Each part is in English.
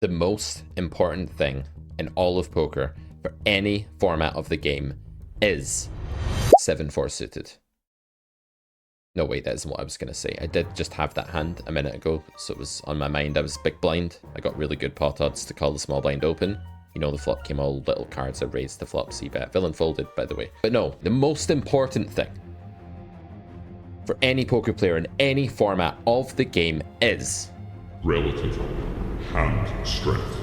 The most important thing in all of poker for any format of the game is 7-4 suited. No, wait, that isn't what I was going to say. I did just have that hand a minute ago, so it was on my mind. I was big blind. I got really good pot odds to call the small blind open. You know, the flop came all little cards. I raised the flop c-bet. Villain folded, by the way. But no, the most important thing for any poker player in any format of the game is relative hand strength.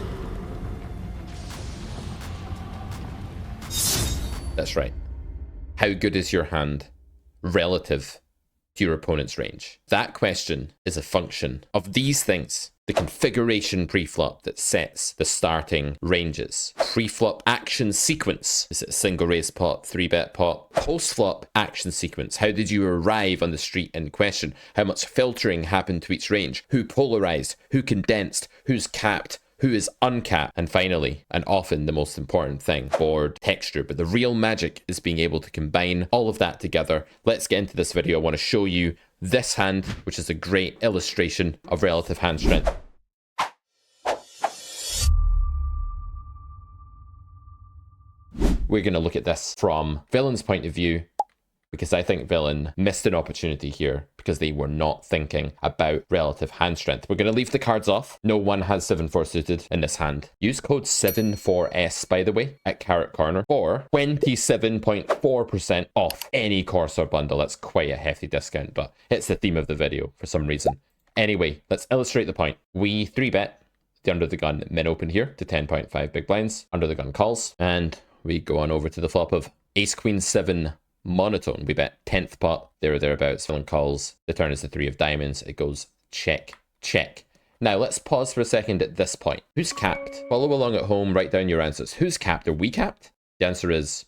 That's right. How good is your hand relative to your opponent's range? That question is a function of these things. The configuration preflop that sets the starting ranges. Preflop action sequence. Is it a single raise pot, 3-bet pot? Postflop action sequence. How did you arrive on the street in question? How much filtering happened to each range? Who polarized? Who condensed? Who's capped? Who is uncapped? And finally, and often the most important thing, board texture. But the real magic is being able to combine all of that together. Let's get into this video. I want to show you this hand, which is a great illustration of relative hand strength. We're going to look at this from Villain's point of view, because I think Villain missed an opportunity here because they were not thinking about relative hand strength. We're going to leave the cards off. No one has 7-4 suited in this hand. Use code 74S, by the way, at Carrot Corner for 27.4% off any Corsair bundle. That's quite a hefty discount, but it's the theme of the video for some reason. Anyway, let's illustrate the point. We 3-bet the under the gun min open here to 10.5 big blinds. Under the gun calls, and we go on over to the flop of Ace Queen 7 monotone. We bet 10th pot, there or thereabouts. Villain calls. The turn is the 3 of diamonds. It goes check, check. Now let's pause for a second at this point. Who's capped? Follow along at home, write down your answers. Who's capped? Are we capped? The answer is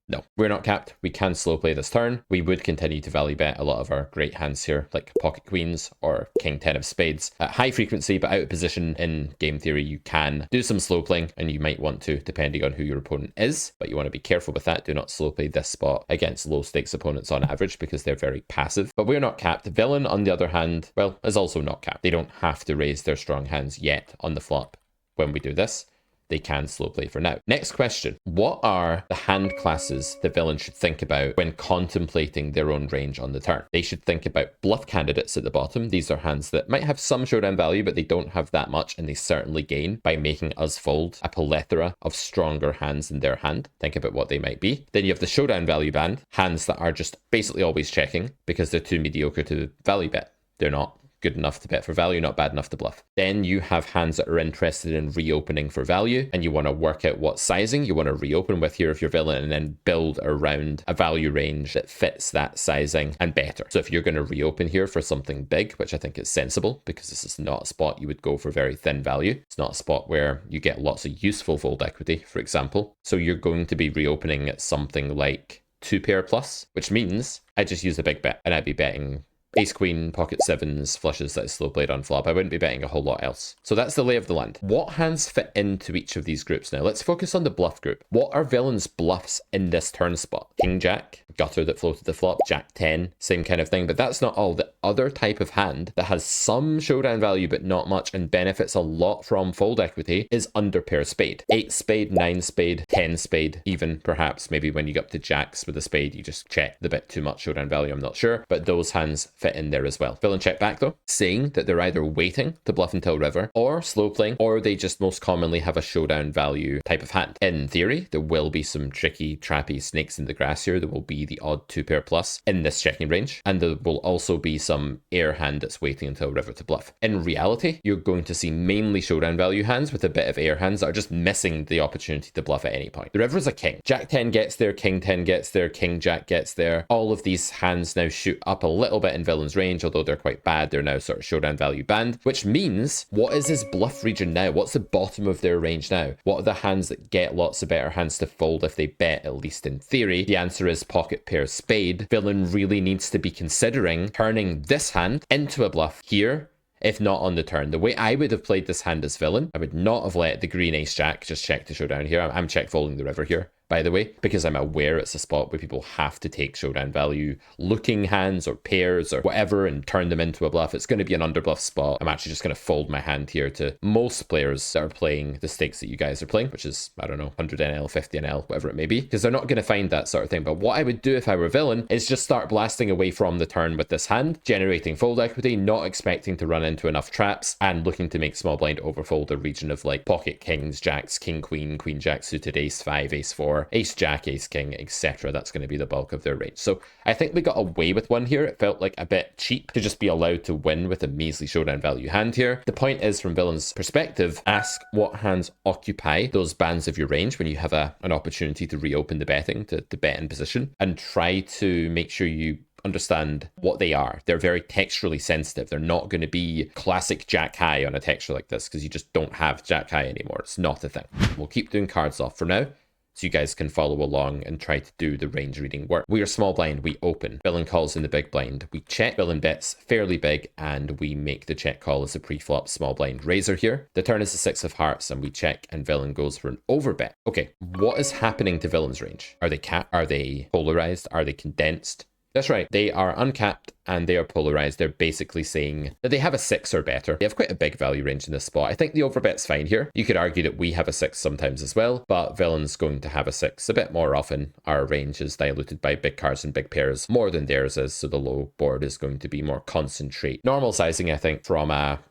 no, we're not capped. We can slow play this turn. We would continue to value bet a lot of our great hands here, like pocket queens or king 10 of spades at high frequency, but out of position in game theory. You can do some slow playing, and you might want to, depending on who your opponent is, but you want to be careful with that. Do not slow play this spot against low stakes opponents on average, because they're very passive. But we're not capped. Villain, on the other hand, well, is also not capped. They don't have to raise their strong hands yet on the flop when we do this. They can slow play for now. Next question. What are the hand classes the Villain should think about when contemplating their own range on the turn? They should think about bluff candidates at the bottom. These are hands that might have some showdown value, but they don't have that much, and they certainly gain by making us fold a plethora of stronger hands in their hand. Think about what they might be. Then you have the showdown value band, hands that are just basically always checking because they're too mediocre to value bet. They're not good enough to bet for value, not bad enough to bluff. Then you have hands that are interested in reopening for value, and you want to work out what sizing you want to reopen with here if you're Villain, and then build around a value range that fits that sizing and better. So if you're going to reopen here for something big, which I think is sensible, because this is not a spot you would go for very thin value. It's not a spot where you get lots of useful fold equity, for example. So you're going to be reopening at something like 2 pair plus, which means I just use a big bet, and I'd be betting Ace Queen, pocket sevens, flushes that is slow played on flop. I wouldn't be betting a whole lot else. So that's the lay of the land. What hands fit into each of these groups now? Let's focus on the bluff group. What are Villain's bluffs in this turn spot? King Jack, gutter that floated the flop, Jack 10, same kind of thing. But that's not all. The other type of hand that has some showdown value but not much and benefits a lot from fold equity is under pair spade. 8 spade, 9 spade, 10 spade, even perhaps maybe when you get up to jacks with a spade, you just check the bit too much showdown value. I'm not sure, but those hands fit in there as well. Villain check back though, saying that they're either waiting to bluff until river or slow playing, or they just most commonly have a showdown value type of hand. In theory, there will be some tricky, trappy snakes in the grass here. There will be the odd 2 pair plus in this checking range, and there will also be some air hand that's waiting until river to bluff. In reality, you're going to see mainly showdown value hands with a bit of air hands that are just missing the opportunity to bluff at any point. The river is a king. Jack 10 gets there, King 10 gets there, King Jack gets there. All of these hands now shoot up a little bit in Villain's range, although they're quite bad. They're now sort of showdown value band, which means what is his bluff region now? What's the bottom of their range now? What are the hands that get lots of better hands to fold if they bet, at least in theory? The answer is pocket pair spade. Villain really needs to be considering turning this hand into a bluff here, if not on the turn. The way I would have played this hand as Villain, I would not have let the green ace jack just check to showdown here. I'm check folding the river here. by the way, because I'm aware it's a spot where people have to take showdown value looking hands or pairs or whatever and turn them into a bluff. It's going to be an underbluff spot. I'm actually just going to fold my hand here to most players that are playing the stakes that you guys are playing, which is, I don't know, 100 NL, 50 NL, whatever it may be, because they're not going to find that sort of thing. But what I would do if I were villain is just start blasting away from the turn with this hand, generating fold equity, not expecting to run into enough traps, and looking to make small blind overfold a region of like pocket kings, jacks, king, queen, queen, jack suited, ace 5, ace 4, ace jack, ace king, etc. That's going to be the bulk of their range. So I think we got away with one here. It felt like a bit cheap to just be allowed to win with a measly showdown value hand here. The point is, from villain's perspective, ask what hands occupy those bands of your range when you have an opportunity to reopen the betting, to bet in position, and try to make sure you understand what they are. They're very texturally sensitive. They're not going to be classic jack high on a texture like this because you just don't have jack high anymore. It's not a thing. We'll keep doing cards off for now, so you guys can follow along and try to do the range reading work. We are small blind, we open. Villain calls in the big blind. We check, villain bets fairly big, and we make the check call as a pre-flop small blind raiser here. The turn is the 6 of hearts, and we check, and villain goes for an overbet. Okay, what is happening to villain's range? Are they capped? Are they polarized? Are they condensed? That's right, they are uncapped and they are polarized. They're basically saying that they have a 6 or better. They have quite a big value range in this spot. I think the overbet's fine here. You could argue that we have a 6 sometimes as well, but villain's going to have a 6 a bit more often. Our range is diluted by big cards and big pairs more than theirs is, so the low board is going to be more concentrate. Normal sizing, I think, from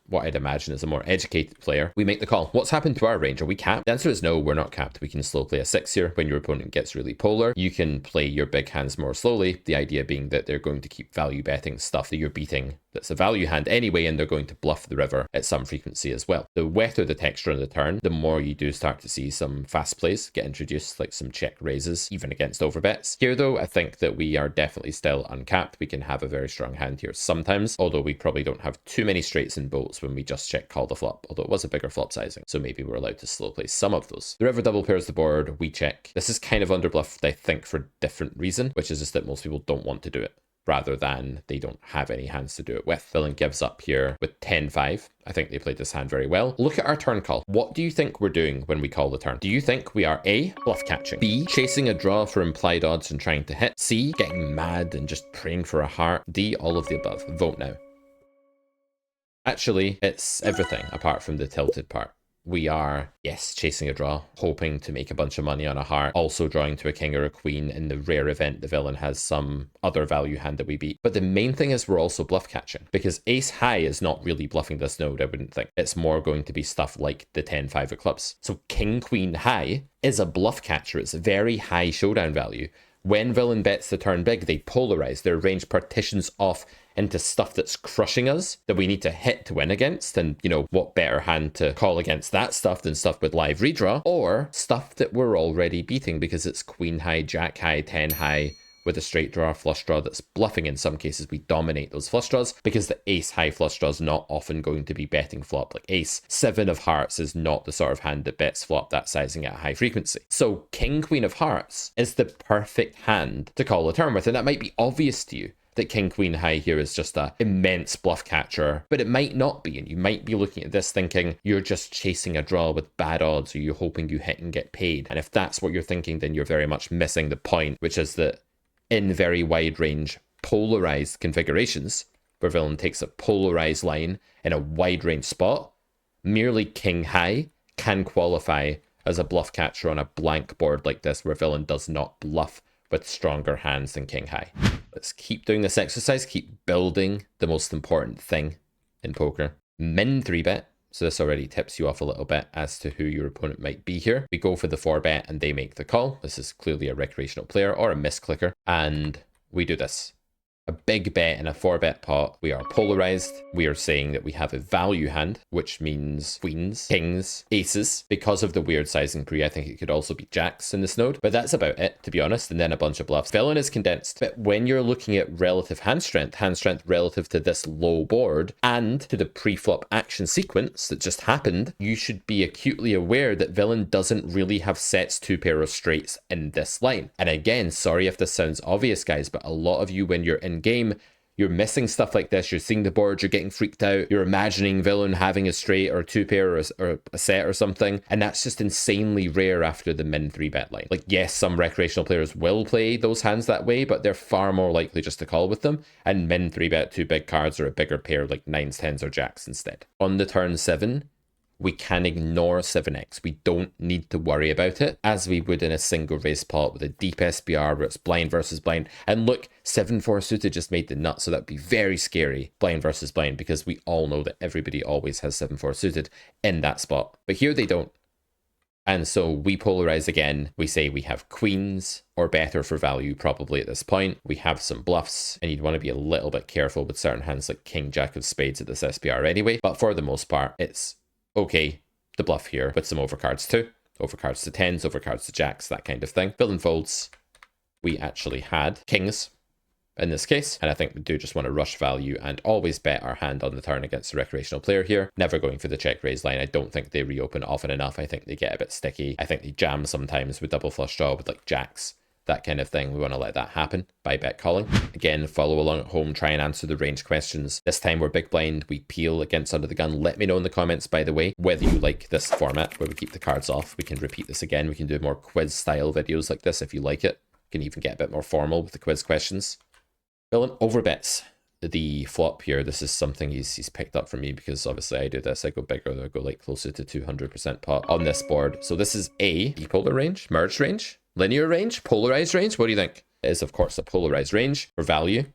what I'd imagine is a more educated player. We make the call. What's happened to our range? Are we capped? The answer is no, we're not capped. We can slow play a 6 here when your opponent gets really polar. You can play your big hands more slowly. The idea being that they're going to keep value betting stuff that you're beating that's a value hand anyway, and they're going to bluff the river at some frequency as well. The wetter the texture on the turn, the more you do start to see some fast plays get introduced, like some check raises, even against overbets. Here though, I think that we are definitely still uncapped. We can have a very strong hand here sometimes, although we probably don't have too many straights and bolts when we just check call the flop, although it was a bigger flop sizing, so maybe we're allowed to slow play some of those. The river double pairs the board, we check. This is kind of underbluffed, I think, for a different reason, which is just that most people don't want to do it, rather than they don't have any hands to do it with. Villain gives up here with 10-5. I think they played this hand very well. Look at our turn call. What do you think we're doing when we call the turn? Do you think we are A, bluff catching, B, chasing a draw for implied odds and trying to hit, C, getting mad and just praying for a heart, D, all of the above? Vote now. Actually, it's everything apart from the tilted part. We are, yes, chasing a draw, hoping to make a bunch of money on a heart, also drawing to a king or a queen in the rare event the villain has some other value hand that we beat. But the main thing is we're also bluff catching, because ace high is not really bluffing this node, I wouldn't think. It's more going to be stuff like the 10-5 of clubs. So king queen high is a bluff catcher. It's a very high showdown value. When villain bets the turn big, they polarize. Their range partitions off into stuff that's crushing us, that we need to hit to win against. And, you know, what better hand to call against that stuff than stuff with live redraw, or stuff that we're already beating because it's queen high, jack high, 10 high, with a straight draw, flush draw that's bluffing. In some cases, we dominate those flush draws because the ace high flush draw is not often going to be betting flop. Like ace 7 of hearts is not the sort of hand that bets flop that sizing at a high frequency. So king queen of hearts is the perfect hand to call a turn with, and that might be obvious to you that king queen high here is just a immense bluff catcher, but it might not be, and you might be looking at this thinking you're just chasing a draw with bad odds, or you're hoping you hit and get paid. And if that's what you're thinking, then you're very much missing the point, which is that in very wide range polarized configurations, where villain takes a polarized line in a wide range spot, merely king high can qualify as a bluff catcher on a blank board like this, where villain does not bluff with stronger hands than king high. Let's keep doing this exercise, keep building the most important thing in poker. Min 3-bet. So this already tips you off a little bit as to who your opponent might be here. We go for the 4-bet and they make the call. This is clearly a recreational player or a misclicker. And we do this. A big bet in a 4-bet pot. We are polarized. We are saying that we have a value hand, which means queens, kings, aces. Because of the weird sizing pre, I think it could also be jacks in this node. But that's about it, to be honest. And then a bunch of bluffs. Villain is condensed. But when you're looking at relative hand strength relative to this low board and to the pre-flop action sequence that just happened, you should be acutely aware that villain doesn't really have sets 2 pair of straights in this line. And again, sorry if this sounds obvious, guys, but a lot of you, when you're in game, you're missing stuff like this. You're seeing the board, you're getting freaked out. You're imagining villain having a straight or a two pair or a set or something. And that's just insanely rare after the min 3-bet line. Like, yes, some recreational players will play those hands that way, but they're far more likely just to call with them. And min 3-bet 2 big cards or a bigger pair like 9s, 10s, or jacks instead. On the turn 7, we can ignore 7x. We don't need to worry about it, as we would in a single raise pot with a deep SPR where it's blind versus blind. And look, 7-4 suited just made the nut, so that'd be very scary, blind versus blind, because we all know that everybody always has 7-4 suited in that spot. But here they don't. And so we polarize again. We say we have queens or better for value probably at this point. We have some bluffs, and you'd want to be a little bit careful with certain hands like king, jack of spades at this SPR anyway. But for the most part, it's okay, the bluff here with some overcards too. Overcards to 10s, overcards to jacks, that kind of thing. Villain folds. We actually had kings in this case, and I think we do just want to rush value and always bet our hand on the turn against a recreational player here. Never going for the check raise line. I don't think they reopen often enough. I think they get a bit sticky. I think they jam sometimes with double flush draw with like jacks, that kind of thing. We want to let that happen by bet calling. Again, follow along at home, try and answer the range questions. This time we're big blind, we peel against under the gun. Let me know in the comments, by the way, whether you like this format where we keep the cards off. We can repeat this again. We can do more quiz style videos like this if you like it. We can even get a bit more formal with the quiz questions. Villain overbets the flop here. This is something he's picked up from me, because obviously I do this. I go bigger, I go like closer to 200% pot on this board. So this is a bipolar range, merged range, linear range, polarized range. What do you think? It is, of course, a polarized range for value.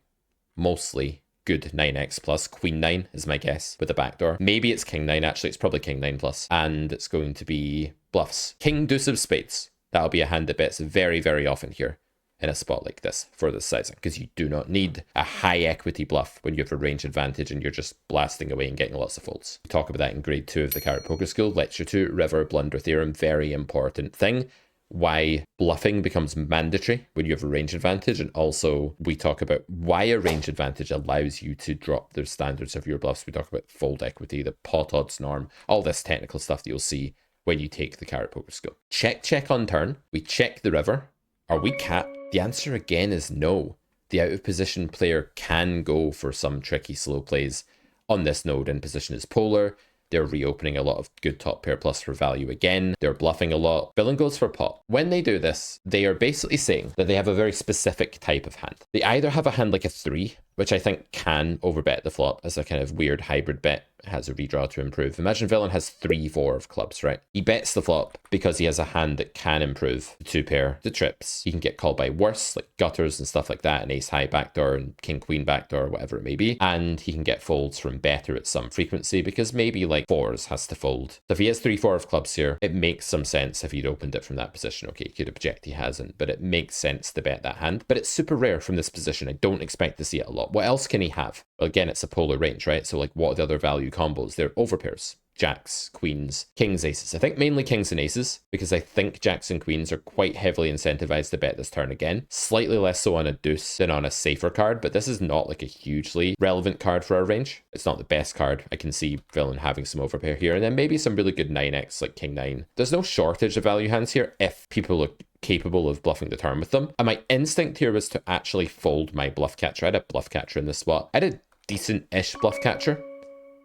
Mostly good 9x plus. Queen 9 is my guess with a backdoor. Maybe it's king 9. Actually, it's probably king 9 plus. And it's going to be bluffs. King deuce of spades. That'll be a hand that bets very, very often here in a spot like this for this sizing, because you do not need a high equity bluff when you have a range advantage and you're just blasting away and getting lots of folds. We talk about that in grade 2 of the Carrot Poker School, lecture 2, river blunder theorem. Very important thing. Why bluffing becomes mandatory when you have a range advantage, and also we talk about why a range advantage allows you to drop the standards of your bluffs. We talk about fold equity, the pot odds norm, all this technical stuff that you'll see when you take the Carrot Poker School. Check on turn. We check the river. Are we capped? The answer again is no. The out of position player can go for some tricky slow plays on this node, and position is polar. They're reopening a lot of good top pair plus for value again. They're bluffing a lot. Villain goes for pot. When they do this, they are basically saying that they have a very specific type of hand. They either have a hand like a 3, which I think can overbet the flop as a kind of weird hybrid bet. It has a redraw to improve. Imagine villain has 3-4 of clubs, right? He bets the flop because he has a hand that can improve the 2 pair, the trips. He can get called by worse, like gutters and stuff like that, and ace high backdoor and king queen backdoor, whatever it may be. And he can get folds from better at some frequency, because maybe like 4s has to fold. So if he has 3-4 of clubs here, it makes some sense if he'd opened it from that position. Okay, he could object he hasn't, but it makes sense to bet that hand. But it's super rare from this position. I don't expect to see it a lot. What else can he have? Well, again, it's a polar range, right? So like, what are the other value combos? They're overpairs. Jacks, queens, kings, aces. I think mainly kings and aces, because I think jacks and queens are quite heavily incentivized to bet this turn again. Slightly less so on a deuce than on a safer card, but this is not like a hugely relevant card for our range. It's not the best card. I can see villain having some overpair here, and then maybe some really good 9x like king 9. There's no shortage of value hands here if people are capable of bluffing the turn with them. And my instinct here was to actually fold my bluff catcher. I had a bluff catcher in this spot. I had a decent-ish bluff catcher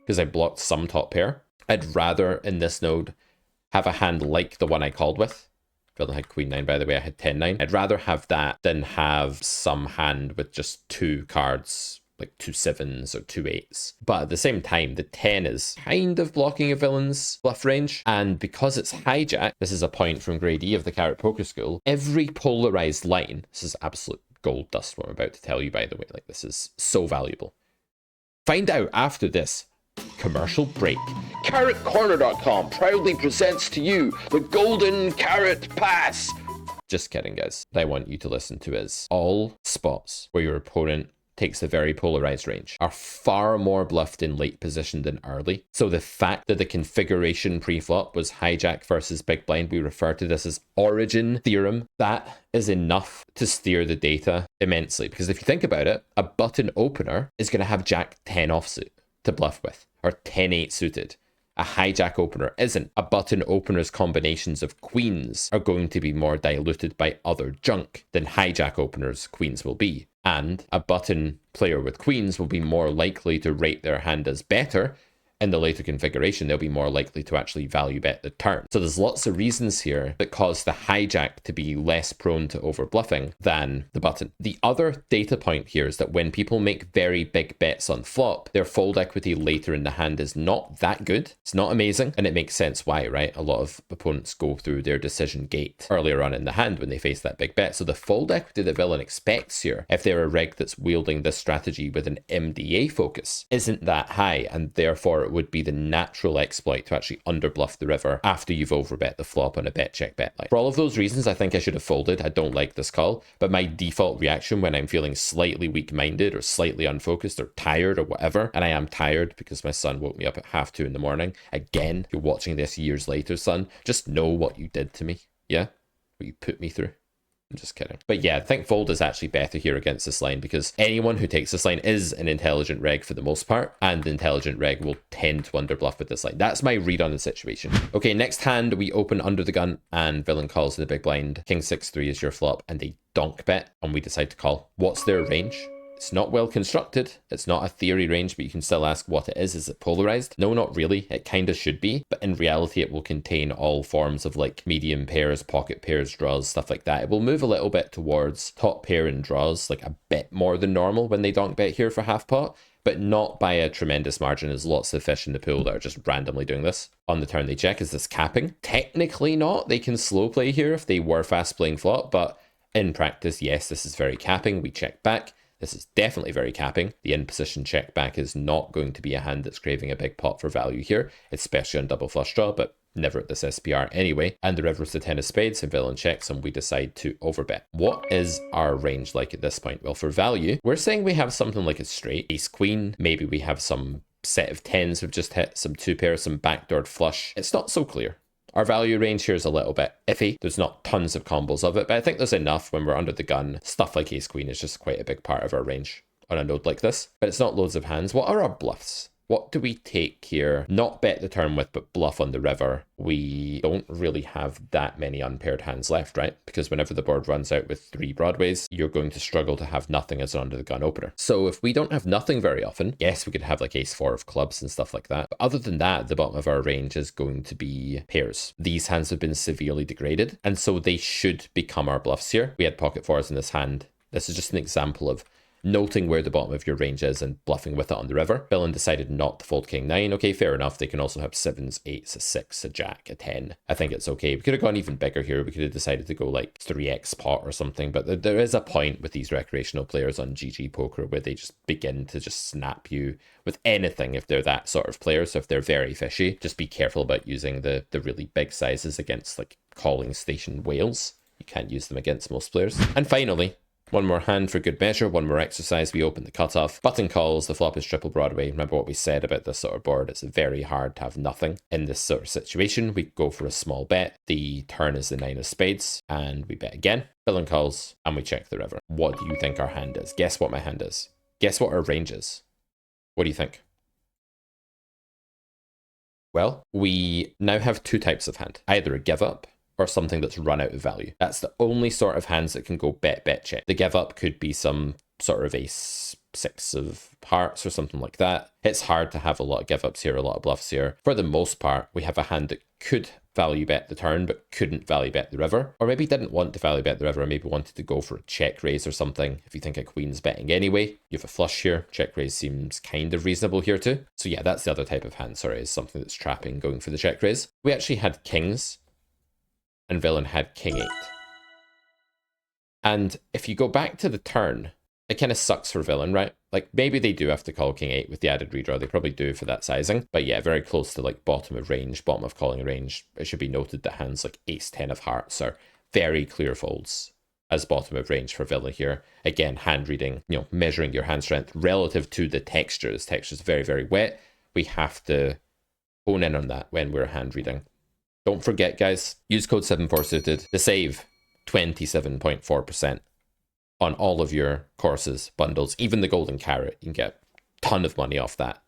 because I blocked some top pair. I'd rather in this node have a hand like the one I called with. Villain had queen 9, by the way. I had 10-9. I'd rather have that than have some hand with just 2 cards, like 2 7s or 2 8s. But at the same time, the 10 is kind of blocking a villain's bluff range. And because it's hijack, this is a point from grade E of the Carrot Poker School, every polarized line, this is absolute gold dust what I'm about to tell you, by the way. Like, this is so valuable. Find out after this commercial break. CarrotCorner.com proudly presents to you the Golden Carrot Pass. Just kidding, guys. What I want you to listen to is all spots where your opponent takes a very polarized range are far more bluffed in late position than early. So the fact that the configuration pre-flop was hijack versus big blind, we refer to this as origin theorem. That is enough to steer the data immensely. Because if you think about it, a button opener is going to have jack 10 offsuit to bluff with, or 10-8 suited. A hijack opener isn't. A button opener's combinations of queens are going to be more diluted by other junk than hijack openers' queens will be. And a button player with queens will be more likely to rate their hand as better. In the later configuration, they'll be more likely to actually value bet the turn. So there's lots of reasons here that cause the hijack to be less prone to overbluffing than the button. The other data point here is that when people make very big bets on flop, their fold equity later in the hand is not that good. It's not amazing, and it makes sense why, right? A lot of opponents go through their decision gate earlier on in the hand when they face that big bet. So the fold equity that villain expects here, if they're a rig that's wielding this strategy with an MDA focus, isn't that high, and therefore it would be the natural exploit to actually underbluff the river after you've overbet the flop on a bet check bet line. For all of those reasons, I think I should have folded. I don't like this call, but my default reaction when I'm feeling slightly weak-minded or slightly unfocused or tired or whatever, and I am tired because my son woke me up at 2:30 in the morning. Again, if you're watching this years later, son, just know what you did to me. Yeah? What you put me through. I'm just kidding. But yeah, I think fold is actually better here against this line because anyone who takes this line is an intelligent reg for the most part, and the intelligent reg will tend to underbluff with this line. That's my read on the situation. Okay, next hand, we open under the gun and villain calls in the big blind. King 6-3 is your flop and they donk bet and we decide to call. What's their range? It's not well constructed. It's not a theory range, but you can still ask what it is. Is it polarized? No, not really. It kind of should be, but in reality, it will contain all forms of like medium pairs, pocket pairs, draws, stuff like that. It will move a little bit towards top pair and draws, like a bit more than normal when they donk bet here for half pot, but not by a tremendous margin. There's lots of fish in the pool that are just randomly doing this. On the turn they check, is this capping? Technically not. They can slow play here if they were fast playing flop, but in practice, yes, this is very capping. We check back. This is definitely very capping. The in-position check back is not going to be a hand that's craving a big pot for value here, especially on double flush draw, but never at this SPR anyway. And the river's the 10 of spades and villain checks and we decide to overbet. What is our range like at this point? Well, for value, we're saying we have something like a straight, ace queen. Maybe we have some set of 10s we've just hit, some two pairs, some backdoored flush. It's not so clear. Our value range here is a little bit iffy. There's not tons of combos of it, but I think there's enough when we're under the gun. Stuff like ace queen is just quite a big part of our range on a node like this, but it's not loads of hands. What are our bluffs? What do we take here? Not bet the turn with, but bluff on the river. We don't really have that many unpaired hands left, right? Because whenever the board runs out with 3 broadways, you're going to struggle to have nothing as an under the gun opener. So if we don't have nothing very often, yes, we could have like ace 4 of clubs and stuff like that. But other than that, the bottom of our range is going to be pairs. These hands have been severely degraded, and so they should become our bluffs here. We had pocket 4s in this hand. This is just an example of noting where the bottom of your range is and bluffing with it on the river. Villain decided not to fold king 9. Okay, fair enough. They can also have 7s, 8s, a 6, a jack, a 10. I think it's okay. We could have gone even bigger here. We could have decided to go like 3x pot or something, but there is a point with these recreational players on GG Poker where they just begin to just snap you with anything if they're that sort of player. So if they're very fishy, just be careful about using the really big sizes against like calling station whales. You can't use them against most players. And finally, one more hand for good measure, one more exercise. We open the cutoff. Button calls, the flop is triple Broadway. Remember what we said about this sort of board. It's very hard to have nothing in this sort of situation. We go for a small bet. The turn is the 9 of spades, and we bet again. Villain calls, and we check the river. What do you think our hand is? Guess what my hand is. Guess what our range is. What do you think? Well, we now have 2 types of hand. Either a give up, or something that's run out of value. That's the only sort of hands that can go bet check. The give up could be some sort of ace 6 of hearts or something like that. It's hard to have a lot of give ups here, a lot of bluffs here. For the most part, we have a hand that could value bet the turn but couldn't value bet the river, or maybe didn't want to value bet the river and maybe wanted to go for a check raise or something. If you think a queen's betting anyway, you have a flush here. Check raise seems kind of reasonable here too. So yeah, that's the other type of hand, sorry, is something that's trapping going for the check raise. We actually had kings and villain had king 8. And if you go back to the turn, it kind of sucks for villain, right? Like maybe they do have to call king 8 with the added redraw. They probably do for that sizing. But yeah, very close to like bottom of range, bottom of calling range. It should be noted that hands like ace 10 of hearts are very clear folds as bottom of range for villain here. Again, hand reading, you know, measuring your hand strength relative to the texture. This texture is very, very wet. We have to hone in on that when we're hand reading. Don't forget, guys, use code 74suited to save 27.4% on all of your courses, bundles, even the golden carrot. You can get a ton of money off that.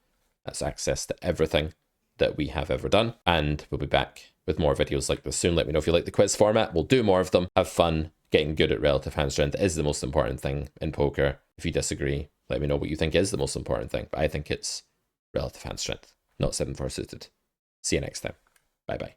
That's access to everything that we have ever done. And we'll be back with more videos like this soon. Let me know if you like the quiz format. We'll do more of them. Have fun. Getting good at relative hand strength is the most important thing in poker. If you disagree, let me know what you think is the most important thing. But I think it's relative hand strength, not 7-4 suited. See you next time. Bye bye.